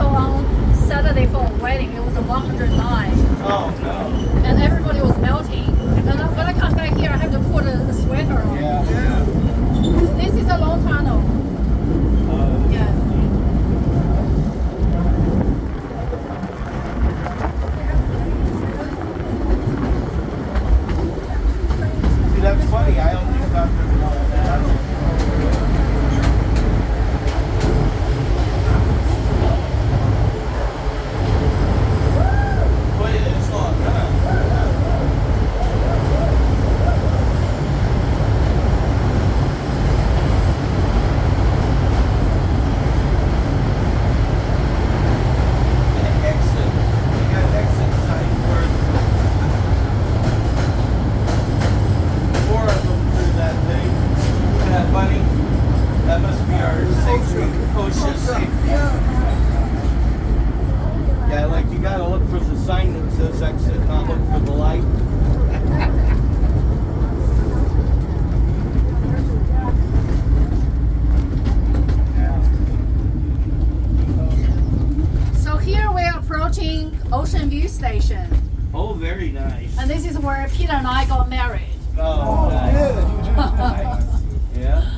So on Saturday for a wedding, it was a 109. Oh no. And everybody was melting. And then when I come back here, I have to put a sweater on. Yeah. This is a long tunnel. Yeah. See, that's funny. I only got there one. That must be our safety, OSHA safety. Yeah, like you gotta look for the sign that says exit, not look for the light. So here we're approaching Ocean View Station. Oh, very nice. And this is where Peter and I got married. Oh, nice. Yeah.